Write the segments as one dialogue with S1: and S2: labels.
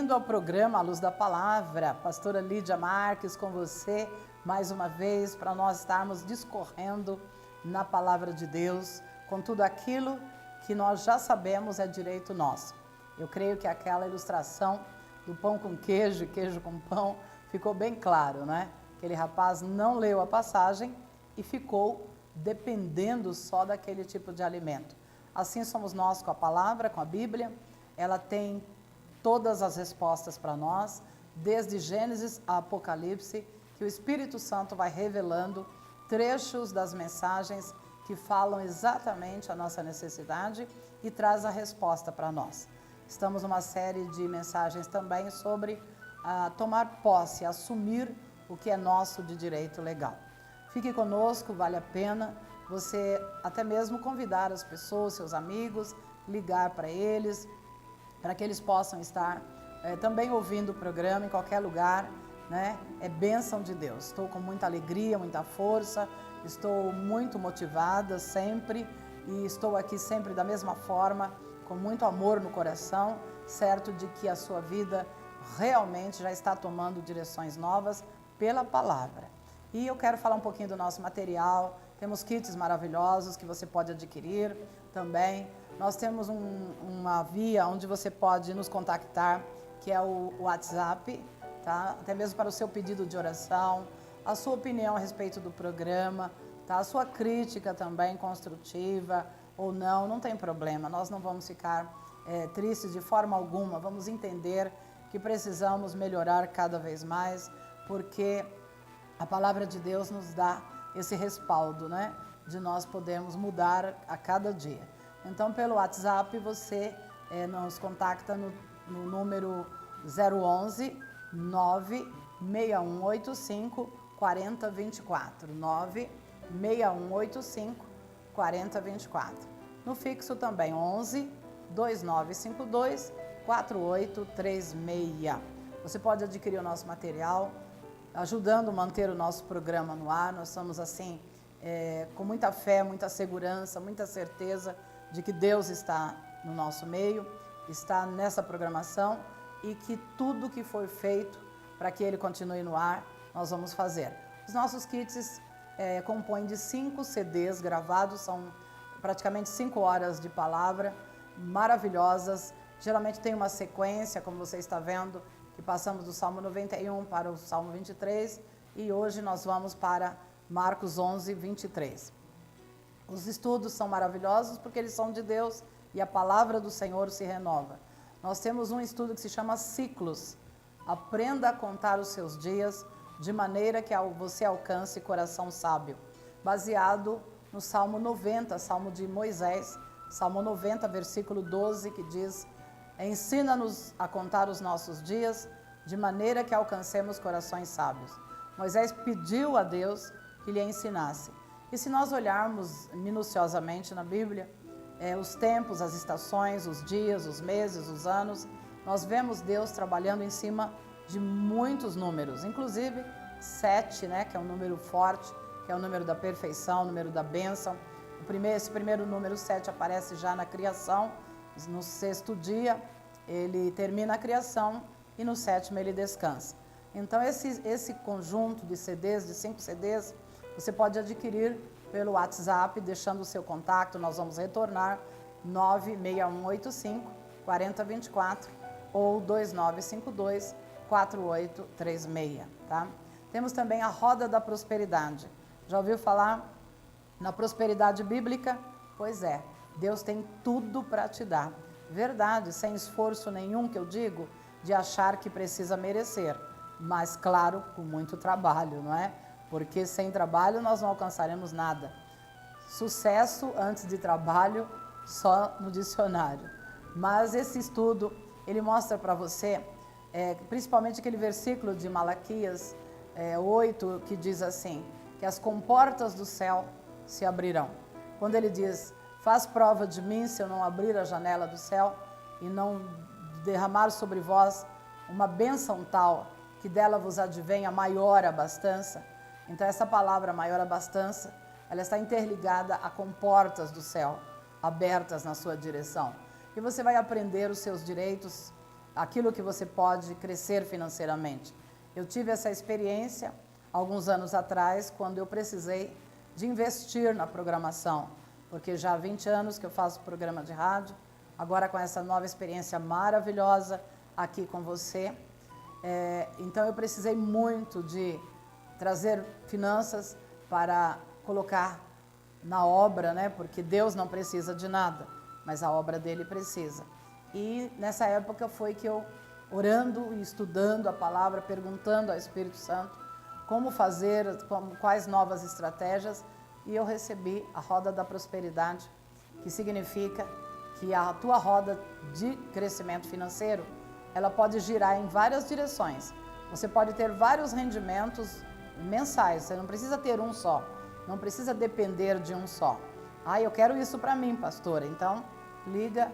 S1: bem-vindo ao programa A Luz da Palavra. Pastora Lídia Marques com você mais uma vez para nós estarmos discorrendo na Palavra de Deus com tudo aquilo que nós já sabemos é direito nosso. Eu creio que aquela ilustração do pão com queijo e queijo com pão ficou bem claro, né? Aquele rapaz não leu a passagem e ficou dependendo só daquele tipo de alimento. Assim somos nós com a palavra, com a Bíblia. Ela tem todas as respostas para nós, desde Gênesis a Apocalipse, que o Espírito Santo vai revelando trechos das mensagens que falam exatamente a nossa necessidade e traz a resposta para nós. Estamos numa série de mensagens também sobre tomar posse, assumir o que é nosso de direito legal. Fique conosco, vale a pena você até mesmo convidar as pessoas, seus amigos, ligar para eles, para que eles possam estar também ouvindo o programa em qualquer lugar, né? É bênção de Deus. Estou com muita alegria, muita força, estou muito motivada sempre e estou aqui sempre da mesma forma, com muito amor no coração, certo de que a sua vida realmente já está tomando direções novas pela palavra. E eu quero falar um pouquinho do nosso material. Temos kits maravilhosos que você pode adquirir também. Nós temos uma via onde você pode nos contactar, que é o WhatsApp, tá? Até mesmo para o seu pedido de oração, a sua opinião a respeito do programa, tá? A sua crítica também construtiva ou não tem problema. Nós não vamos ficar tristes de forma alguma, vamos entender que precisamos melhorar cada vez mais, porque a palavra de Deus nos dá esse respaldo, né? De nós podermos mudar a cada dia. Então, pelo WhatsApp, você nos contacta no número 011 96185 4024. 96185 4024. No fixo também, 11 2952 4836. Você pode adquirir o nosso material, ajudando a manter o nosso programa no ar. Nós estamos assim, com muita fé, muita segurança, muita certeza de que Deus está no nosso meio, está nessa programação e que tudo que foi feito para que ele continue no ar, nós vamos fazer. Os nossos kits compõem de 5 CDs gravados, são praticamente 5 horas de palavra maravilhosas. Geralmente tem uma sequência, como você está vendo, que passamos do Salmo 91 para o Salmo 23 e hoje nós vamos para Marcos 11, 23. Os estudos são maravilhosos porque eles são de Deus e a palavra do Senhor se renova. Nós temos um estudo que se chama Ciclos. Aprenda a contar os seus dias de maneira que você alcance coração sábio. Baseado no Salmo 90, Salmo de Moisés, Salmo 90, versículo 12, que diz: ensina-nos a contar os nossos dias de maneira que alcancemos corações sábios. Moisés pediu a Deus que lhe ensinasse. E se nós olharmos minuciosamente na Bíblia, os tempos, as estações, os dias, os meses, os anos, nós vemos Deus trabalhando em cima de muitos números, inclusive 7, né, que é um número forte, que é o número da perfeição, o número da bênção. Esse primeiro número 7 aparece já na criação, no 6º dia ele termina a criação e no 7º ele descansa. Então esse conjunto de CDs, de 5 CDs, você pode adquirir pelo WhatsApp, deixando o seu contato, nós vamos retornar 96185 4024 ou 2952 4836, tá? Temos também a Roda da Prosperidade. Já ouviu falar na prosperidade bíblica? Pois é, Deus tem tudo para te dar. Verdade, sem esforço nenhum, que eu digo, de achar que precisa merecer, mas claro, com muito trabalho, não é? Porque sem trabalho nós não alcançaremos nada. Sucesso antes de trabalho, só no dicionário. Mas esse estudo, ele mostra para você, principalmente aquele versículo de Malaquias 8, que diz assim, que as comportas do céu se abrirão. Quando ele diz, faz prova de mim se eu não abrir a janela do céu e não derramar sobre vós uma bênção tal, que dela vos advenha maior abastança. Então essa palavra maior abastança, ela está interligada a comportas do céu, abertas na sua direção. E você vai aprender os seus direitos aquilo que você pode crescer financeiramente. Eu tive essa experiência alguns anos atrás, quando eu precisei de investir na programação, porque já há 20 anos que eu faço programa de rádio, agora com essa nova experiência maravilhosa aqui com você. Então eu precisei muito de trazer finanças para colocar na obra, né? Porque Deus não precisa de nada, mas a obra dele precisa. E nessa época foi que eu, orando e estudando a palavra, perguntando ao Espírito Santo como fazer, quais novas estratégias, e eu recebi a roda da prosperidade, que significa que a tua roda de crescimento financeiro, ela pode girar em várias direções. Você pode ter vários rendimentos mensais, você não precisa ter um só, não precisa depender de um só. Eu quero isso para mim, pastora. Então, liga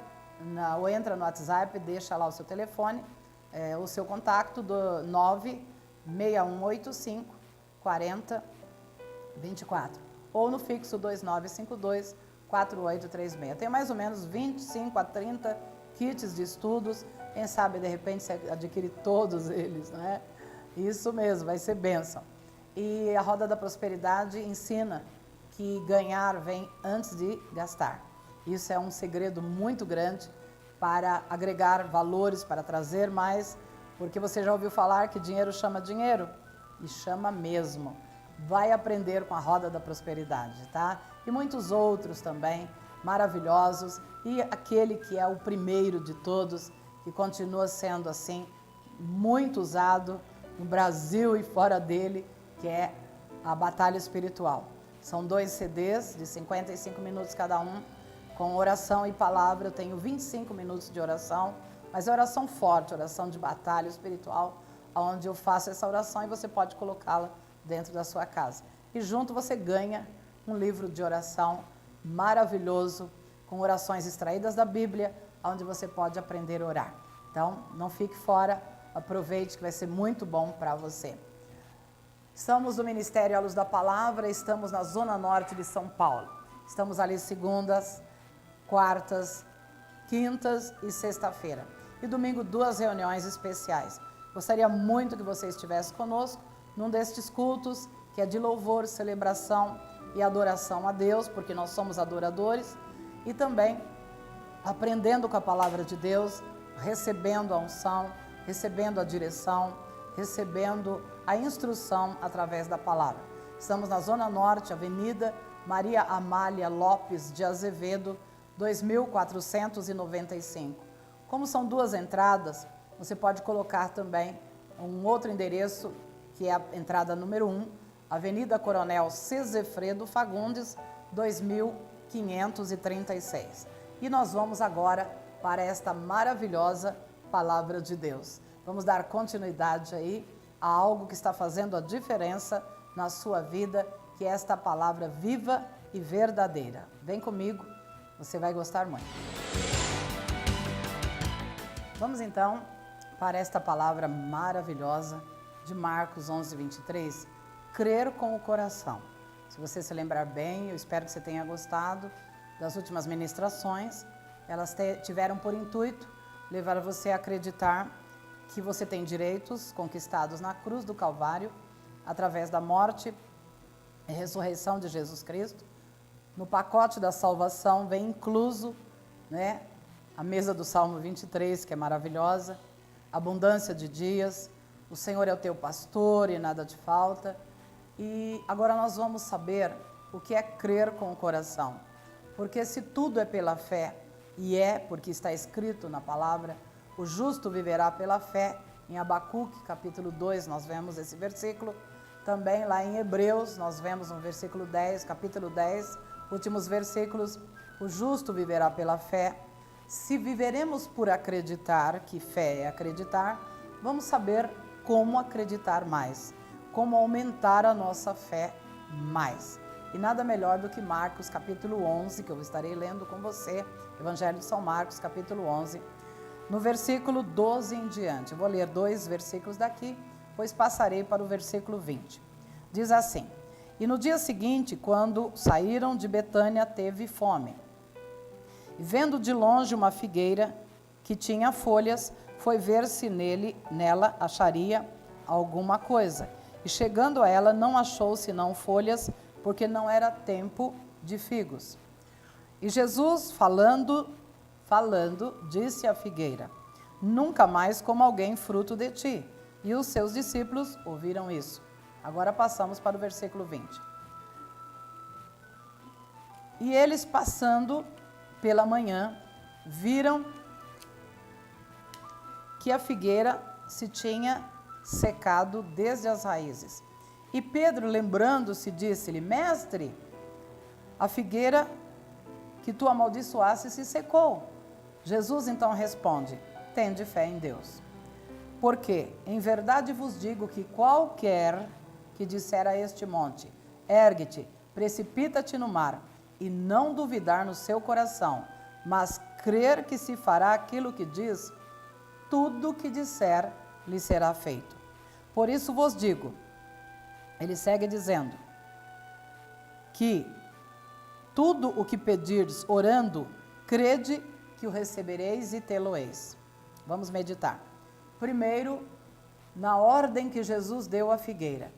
S1: ou entra no WhatsApp, deixa lá o seu telefone, o seu contato do 96185 4024 ou no fixo 2952 4836. Tem mais ou menos 25 a 30 kits de estudos. Quem sabe, de repente, você adquire todos eles, né? Isso mesmo, vai ser bênção. E a Roda da Prosperidade ensina que ganhar vem antes de gastar. Isso é um segredo muito grande para agregar valores, para trazer mais, porque você já ouviu falar que dinheiro chama dinheiro? E chama mesmo. Vai aprender com a Roda da Prosperidade, tá? E muitos outros também, maravilhosos. E aquele que é o primeiro de todos, que continua sendo assim, muito usado no Brasil e fora dele, que é a Batalha Espiritual. São 2 CDs de 55 minutos cada um, com oração e palavra. Eu tenho 25 minutos de oração, mas é oração forte, oração de batalha espiritual, onde eu faço essa oração e você pode colocá-la dentro da sua casa. E junto você ganha um livro de oração maravilhoso, com orações extraídas da Bíblia, onde você pode aprender a orar. Então, não fique fora, aproveite que vai ser muito bom para você. Estamos no Ministério à Luz da Palavra, estamos na Zona Norte de São Paulo. Estamos ali segundas, quartas, quintas e sexta-feira. E domingo, 2 reuniões especiais. Gostaria muito que você estivesse conosco num destes cultos, que é de louvor, celebração e adoração a Deus, porque nós somos adoradores, e também aprendendo com a palavra de Deus, recebendo a unção, recebendo a direção, recebendo a instrução através da palavra. Estamos na Zona Norte, Avenida Maria Amália Lopes de Azevedo, 2495. Como são 2 entradas, você pode colocar também um outro endereço, que é a entrada número 1, Avenida Coronel Cezefredo Fagundes, 2536. E nós vamos agora para esta maravilhosa palavra de Deus. Vamos dar continuidade aí a algo que está fazendo a diferença na sua vida, que é esta palavra viva e verdadeira. Vem comigo, você vai gostar muito. Vamos então para esta palavra maravilhosa de Marcos 11:23, crer com o coração. Se você se lembrar bem, eu espero que você tenha gostado das últimas ministrações. Elas tiveram por intuito levar você a acreditar que você tem direitos conquistados na cruz do Calvário, através da morte e ressurreição de Jesus Cristo. No pacote da salvação vem incluso, né, a mesa do Salmo 23, que é maravilhosa, abundância de dias, o Senhor é o teu pastor e nada te falta. E agora nós vamos saber o que é crer com o coração. Porque se tudo é pela fé, e é porque está escrito na palavra, o justo viverá pela fé, em Abacuque, capítulo 2, nós vemos esse versículo. Também lá em Hebreus, nós vemos no versículo 10, capítulo 10, últimos versículos, o justo viverá pela fé. Se viveremos por acreditar, que fé é acreditar, vamos saber como acreditar mais, como aumentar a nossa fé mais. E nada melhor do que Marcos capítulo 11, que eu estarei lendo com você, Evangelho de São Marcos capítulo 11, no versículo 12 em diante. Eu vou ler 2 versículos daqui, pois passarei para o versículo 20. Diz assim: E no dia seguinte, quando saíram de Betânia, teve fome. E vendo de longe uma figueira que tinha folhas, foi ver se nela acharia alguma coisa. E chegando a ela, não achou senão folhas, porque não era tempo de figos. E Jesus, falando, disse à figueira: nunca mais coma alguém fruto de ti. E os seus discípulos ouviram isso. Agora passamos para o versículo 20. E eles, passando pela manhã, viram que a figueira se tinha secado desde as raízes. E Pedro, lembrando-se, disse-lhe: mestre, a figueira que tu amaldiçoaste se secou. Jesus então responde: tende fé em Deus. Porque, em verdade vos digo que qualquer que disser a este monte: ergue-te, precipita-te no mar, e não duvidar no seu coração, mas crer que se fará aquilo que diz, tudo o que disser lhe será feito. Por isso vos digo, ele segue dizendo, que tudo o que pedirdes orando, crede que o recebereis e tê-lo-eis. Vamos meditar. Primeiro, na ordem que Jesus deu à figueira.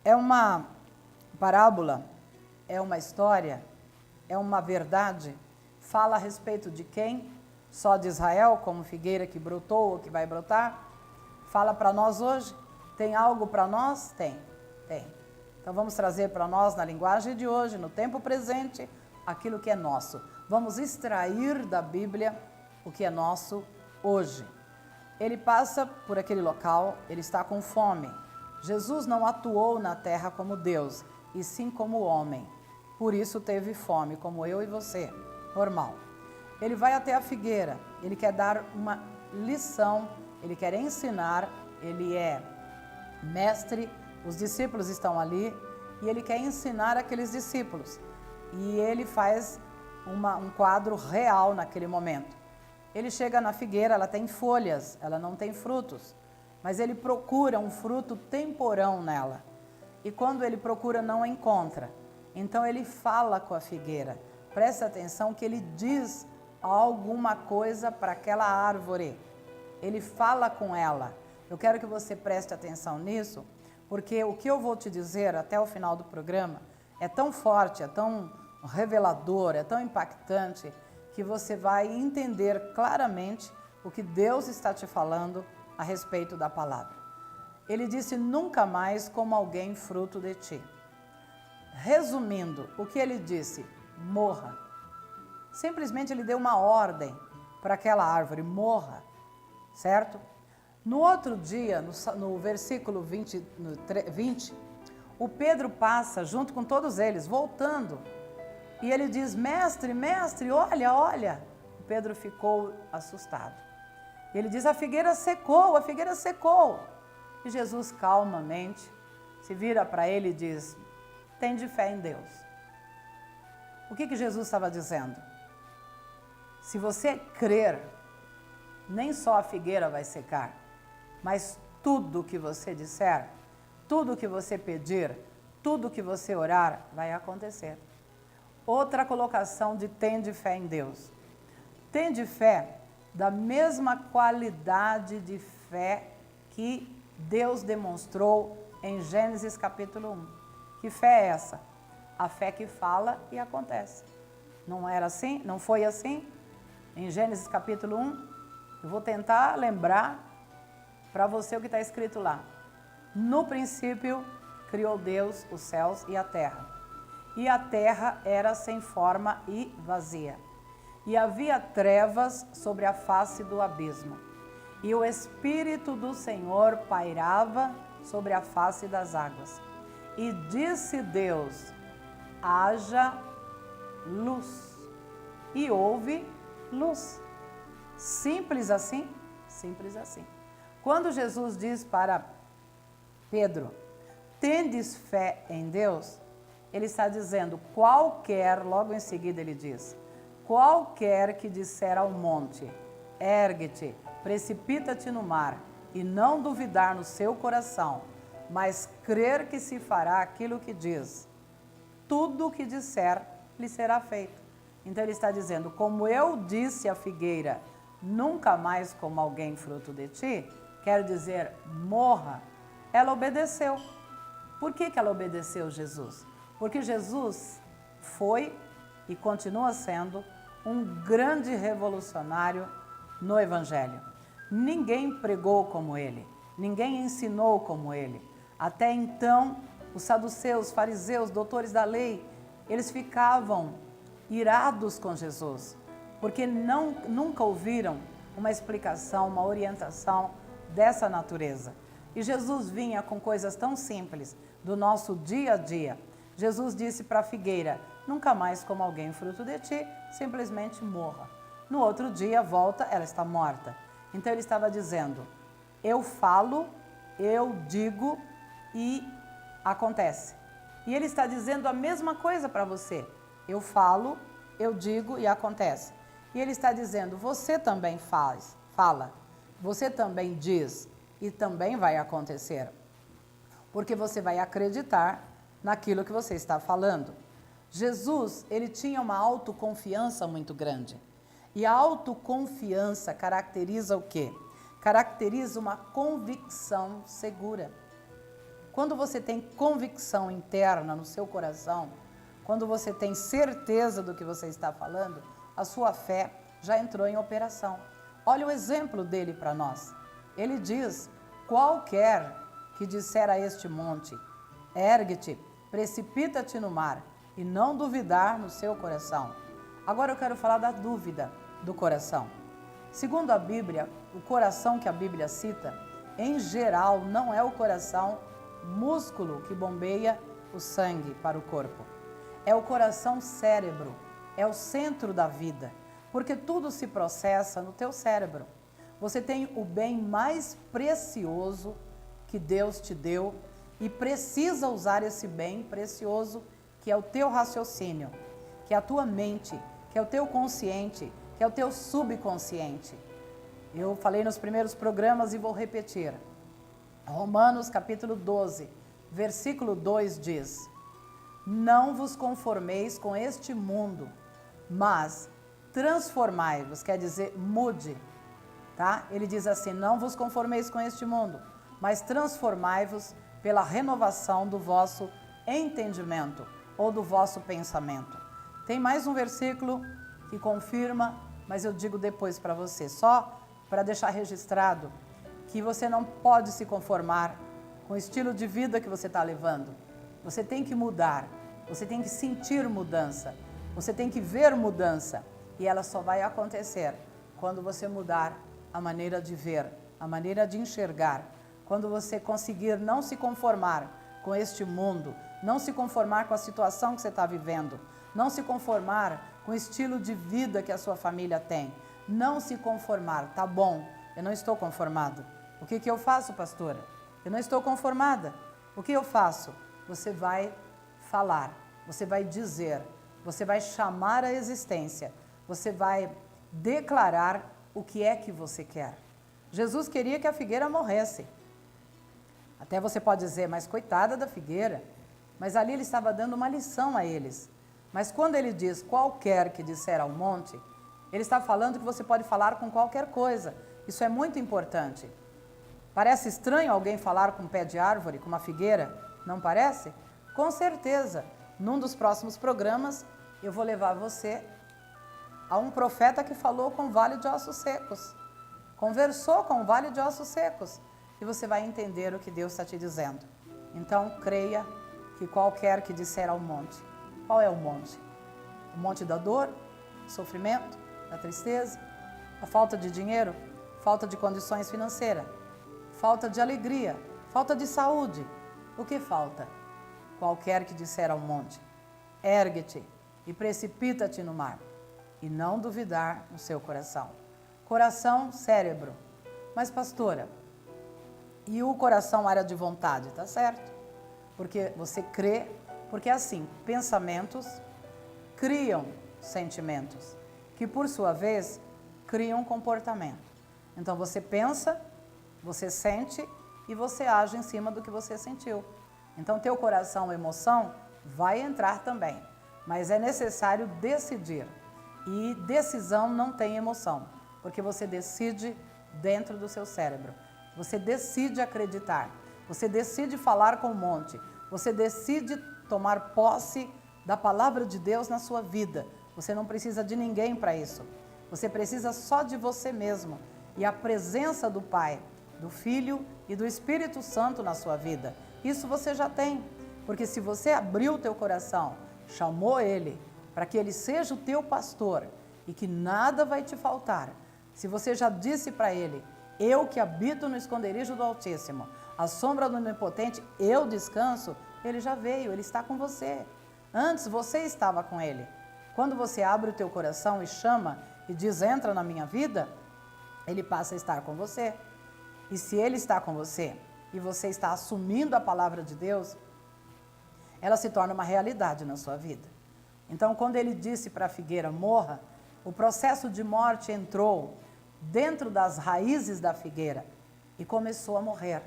S1: É uma parábola, é uma história, é uma verdade, fala a respeito de quem? Só de Israel, como figueira que brotou ou que vai brotar? Fala para nós hoje? Tem algo para nós? Tem. Então vamos trazer para nós, na linguagem de hoje, no tempo presente, aquilo que é nosso. Vamos extrair da Bíblia o que é nosso hoje. Ele passa por aquele local, ele está com fome. Jesus não atuou na terra como Deus, e sim como homem. Por isso teve fome, como eu e você, normal. Ele vai até a figueira, ele quer dar uma lição, ele quer ensinar, ele é mestre, os discípulos estão ali, e ele quer ensinar aqueles discípulos. E ele faz um quadro real naquele momento. Ele chega na figueira, ela tem folhas, ela não tem frutos, mas ele procura um fruto temporão nela. E quando ele procura, não encontra. Então ele fala com a figueira. Presta atenção que ele diz alguma coisa para aquela árvore. Ele fala com ela. Eu quero que você preste atenção nisso, porque o que eu vou te dizer até o final do programa é tão forte, é tão revelador, é tão impactante, que você vai entender claramente o que Deus está te falando a respeito da palavra. Ele disse: nunca mais como alguém fruto de ti. Resumindo, o que ele disse? Morra. Simplesmente ele deu uma ordem para aquela árvore: morra, certo? No outro dia, no versículo 20, o Pedro passa junto com todos eles, voltando, e ele diz: mestre, olha, olha. O Pedro ficou assustado. Ele diz: a figueira secou. E Jesus calmamente se vira para ele e diz: tende fé em Deus. O que Jesus estava dizendo? Se você crer, nem só a figueira vai secar, mas tudo que você disser, tudo que você pedir, tudo que você orar, vai acontecer. Outra colocação de tende fé em Deus. Tende fé da mesma qualidade de fé que Deus demonstrou em Gênesis capítulo 1. Que fé é essa? A fé que fala e acontece. Não era assim? Não foi assim? Em Gênesis capítulo 1, eu vou tentar lembrar para você o que está escrito lá. No princípio, criou Deus os céus e a terra. E a terra era sem forma e vazia. E havia trevas sobre a face do abismo. E o Espírito do Senhor pairava sobre a face das águas. E disse Deus: haja luz. E houve luz. Simples assim? Simples assim. Quando Jesus diz para Pedro: tendes fé em Deus, ele está dizendo: qualquer, logo em seguida ele diz, qualquer que disser ao monte: ergue-te, precipita-te no mar, e não duvidar no seu coração, mas crer que se fará aquilo que diz, tudo o que disser lhe será feito. Então ele está dizendo: como eu disse à figueira, nunca mais como alguém fruto de ti, quer dizer, morra, ela obedeceu. Por que ela obedeceu Jesus? Porque Jesus foi e continua sendo um grande revolucionário no Evangelho. Ninguém pregou como ele, ninguém ensinou como ele. Até então, os saduceus, fariseus, doutores da lei, eles ficavam irados com Jesus, porque nunca ouviram uma explicação, uma orientação dessa natureza. E Jesus vinha com coisas tão simples do nosso dia a dia. Jesus disse para a figueira, nunca mais como alguém fruto de ti, simplesmente morra. No outro dia, volta, ela está morta. Então ele estava dizendo, eu falo, eu digo e acontece. E ele está dizendo a mesma coisa para você. Eu falo, eu digo e acontece. E ele está dizendo, você também fala, você também diz e também vai acontecer. Porque você vai acreditar naquilo que você está falando. Jesus, ele tinha uma autoconfiança muito grande. E a autoconfiança caracteriza o quê? Caracteriza uma convicção segura. Quando você tem convicção interna no seu coração, quando você tem certeza do que você está falando, a sua fé já entrou em operação. Olha o exemplo dele para nós. Ele diz, qualquer que disser a este monte, ergue-te, precipita-te no mar, e não duvidar no seu coração. Agora eu quero falar da dúvida do coração. Segundo a Bíblia, o coração que a Bíblia cita, em geral, não é o coração músculo que bombeia o sangue para o corpo. É o coração cérebro, é o centro da vida, porque tudo se processa no teu cérebro. Você tem o bem mais precioso que Deus te deu e precisa usar esse bem precioso que é o teu raciocínio, que é a tua mente, que é o teu consciente, que é o teu subconsciente. Eu falei nos primeiros programas e vou repetir. Romanos capítulo 12, versículo 2 diz, não vos conformeis com este mundo, mas transformai-vos, quer dizer, mude, tá? Ele diz assim, não vos conformeis com este mundo, mas transformai-vos pela renovação do vosso entendimento ou do vosso pensamento. Tem mais um versículo que confirma, mas eu digo depois para você, só para deixar registrado que você não pode se conformar com o estilo de vida que você está levando. Você tem que mudar, você tem que sentir mudança, você tem que ver mudança e ela só vai acontecer quando você mudar a maneira de ver, a maneira de enxergar, quando você conseguir não se conformar com este mundo, não se conformar com a situação que você está vivendo, não se conformar com o estilo de vida que a sua família tem, não se conformar, tá bom, eu não estou conformado. O que eu faço, pastora? Eu não estou conformada. O que eu faço? Você vai falar, você vai dizer, você vai chamar a existência, você vai declarar o que é que você quer. Jesus queria que a figueira morresse. Até você pode dizer, mas coitada da figueira. Mas ali ele estava dando uma lição a eles. Mas quando ele diz qualquer que disser ao monte, ele está falando que você pode falar com qualquer coisa. Isso é muito importante. Parece estranho alguém falar com um pé de árvore, com uma figueira? Não parece? Com certeza. Num dos próximos programas, eu vou levar você a um profeta que falou com o vale de ossos secos. Conversou com o vale de ossos secos. E você vai entender o que Deus está te dizendo. Então, creia que qualquer que disser ao monte. Qual é o monte? O monte da dor, do sofrimento, da tristeza, a falta de dinheiro, falta de condições financeiras, falta de alegria, falta de saúde. O que falta? Qualquer que disser ao monte, ergue-te e precipita-te no mar, e não duvidar no seu coração. Coração, cérebro. Mas pastora, e o coração, área de vontade, tá certo? Porque você crê, porque assim, pensamentos criam sentimentos, que por sua vez criam comportamento. Então você pensa, você sente e você age em cima do que você sentiu. Então teu coração, emoção, vai entrar também, mas é necessário decidir. E decisão não tem emoção. Porque você decide dentro do seu cérebro. Você decide acreditar. Você decide falar com o monte. Você decide tomar posse da palavra de Deus na sua vida. Você não precisa de ninguém para isso. Você precisa só de você mesmo e a presença do Pai, do Filho e do Espírito Santo na sua vida. Isso você já tem, porque se você abriu o teu coração, chamou Ele para que Ele seja o teu pastor e que nada vai te faltar. Se você já disse para Ele, eu que habito no esconderijo do Altíssimo, à sombra do Onipotente, eu descanso, Ele já veio, Ele está com você. Antes você estava com Ele. Quando você abre o teu coração e chama e diz, entra na minha vida, Ele passa a estar com você. E se Ele está com você e você está assumindo a palavra de Deus, ela se torna uma realidade na sua vida. Então, quando Ele disse para a figueira, morra, o processo de morte entrou dentro das raízes da figueira e começou a morrer,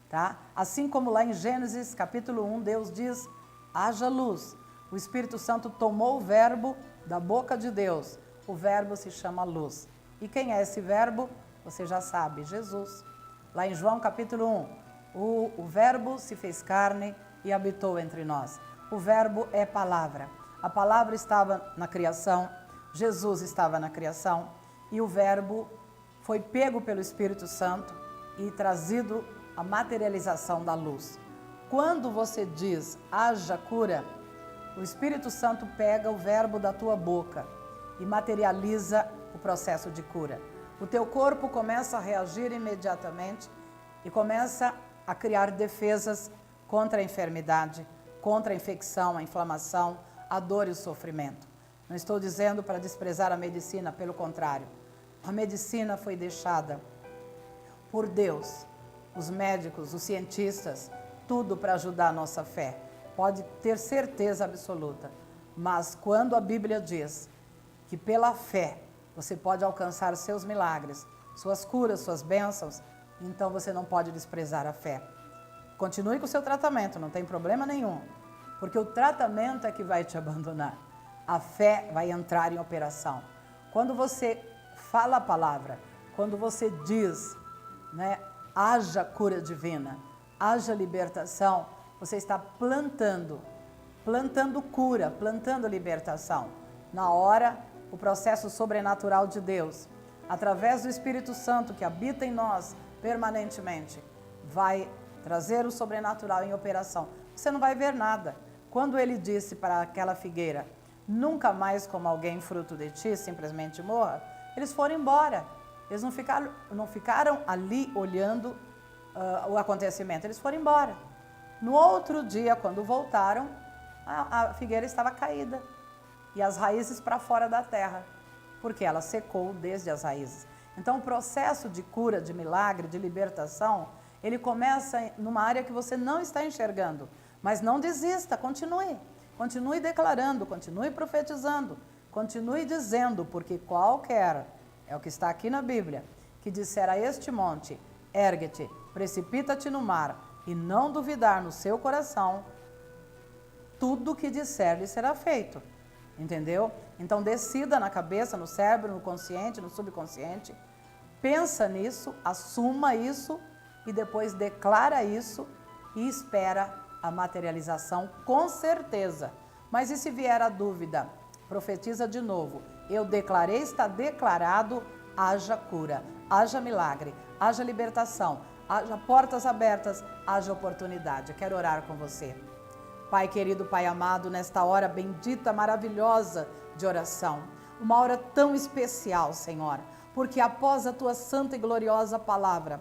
S1: tá? Assim como lá em Gênesis, capítulo 1, Deus diz, haja luz. O Espírito Santo tomou o verbo da boca de Deus. O verbo se chama luz. E quem é esse verbo? Você já sabe, Jesus. Lá em João capítulo 1, o verbo se fez carne e habitou entre nós. O verbo é palavra. A palavra estava na criação, Jesus estava na criação e o verbo foi pego pelo Espírito Santo e trazido a materialização da luz. Quando você diz, haja cura, o Espírito Santo pega o verbo da tua boca e materializa o processo de cura. O teu corpo começa a reagir imediatamente e começa a criar defesas contra a enfermidade, contra a infecção, a inflamação, a dor e o sofrimento. Não estou dizendo para desprezar a medicina, pelo contrário. A medicina foi deixada por Deus, os médicos, os cientistas, tudo para ajudar a nossa fé. Pode ter certeza absoluta. Mas quando a Bíblia diz que pela fé você pode alcançar seus milagres, suas curas, suas bênçãos, então você não pode desprezar a fé. Continue com o seu tratamento, não tem problema nenhum, porque o tratamento é que vai te abandonar. A fé vai entrar em operação. Quando você fala a palavra, quando você diz, haja cura divina, haja libertação, você está plantando cura, plantando libertação. Na hora, o processo sobrenatural de Deus, através do Espírito Santo que habita em nós permanentemente, vai trazer o sobrenatural em operação. Você não vai ver nada. Quando Ele disse para aquela figueira, nunca mais como alguém fruto de ti, simplesmente morra, eles foram embora. Eles não ficaram ali olhando o acontecimento, eles foram embora. No outro dia, quando voltaram, a figueira estava caída e as raízes para fora da terra, porque ela secou desde as raízes. Então, o processo de cura, de milagre, de libertação, ele começa numa área que você não está enxergando. Mas não desista, continue. Continue declarando, continue profetizando, continue dizendo, porque qualquer, é o que está aqui na Bíblia, que disser a este monte, ergue-te, precipita-te no mar, e não duvidar no seu coração, tudo o que disser lhe será feito. Entendeu? Então decida na cabeça, no cérebro, no consciente, no subconsciente, pensa nisso, assuma isso e depois declara isso e espera a materialização com certeza. Mas e se vier a dúvida? Profetiza de novo. Eu declarei, está declarado, haja cura, haja milagre, haja libertação, haja portas abertas, haja oportunidade. Eu quero orar com você. Pai querido, Pai amado, nesta hora bendita, maravilhosa de oração, uma hora tão especial, Senhor, porque após a Tua santa e gloriosa palavra,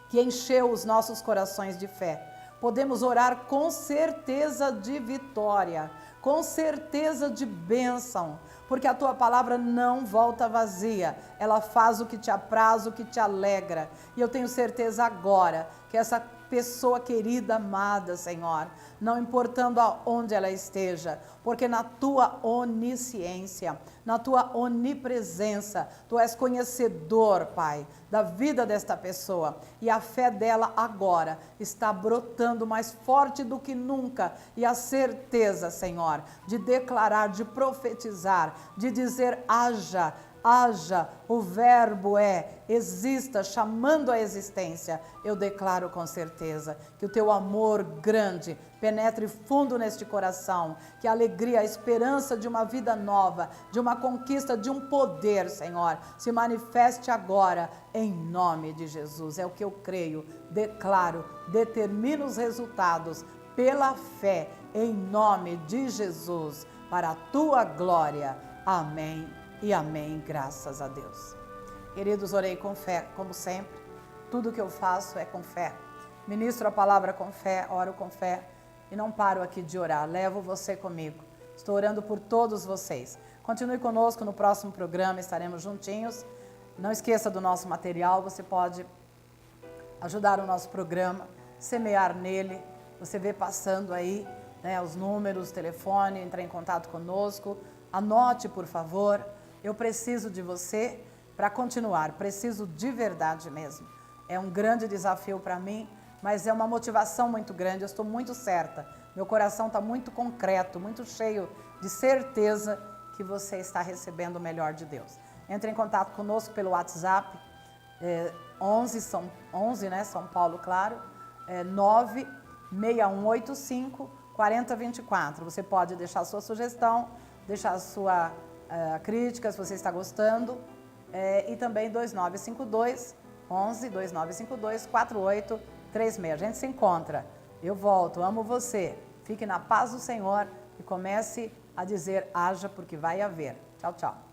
S1: que encheu os nossos corações de fé, podemos orar com certeza de vitória, com certeza de bênção, porque a Tua palavra não volta vazia, ela faz o que te apraz, o que te alegra, e eu tenho certeza agora que essa pessoa querida, amada, Senhor, não importando aonde ela esteja, porque na Tua onisciência, na Tua onipresença, Tu és conhecedor, Pai, da vida desta pessoa, e a fé dela agora está brotando mais forte do que nunca, e a certeza, Senhor, de declarar, de profetizar, de dizer, haja haja, o verbo exista, chamando a existência. Eu declaro com certeza que o teu amor grande penetre fundo neste coração, que a alegria, a esperança de uma vida nova, de uma conquista, de um poder, Senhor, se manifeste agora em nome de Jesus. É o que eu creio, declaro, determino os resultados pela fé, em nome de Jesus, para a tua glória. Amém e amém, graças a Deus. Queridos, orei com fé, como sempre. Tudo que eu faço é com fé. Ministro a palavra com fé, oro com fé e não paro aqui de orar. Levo você comigo. Estou orando por todos vocês. Continue conosco no próximo programa, estaremos juntinhos. Não esqueça do nosso material, você pode ajudar o nosso programa, semear nele. Você vê passando aí, né, os números, telefone, entrar em contato conosco. Anote, por favor. Eu preciso de você para continuar, preciso de verdade mesmo. É um grande desafio para mim, mas é uma motivação muito grande, eu estou muito certa. Meu coração está muito concreto, muito cheio de certeza que você está recebendo o melhor de Deus. Entre em contato conosco pelo WhatsApp, 11, né, São Paulo, claro, 96185 4024. Você pode deixar a sua sugestão, deixar a sua crítica, se você está gostando, e também 2952 4836. A gente se encontra. Eu volto, amo você. Fique na paz do Senhor e comece a dizer: haja, porque vai haver. Tchau, tchau.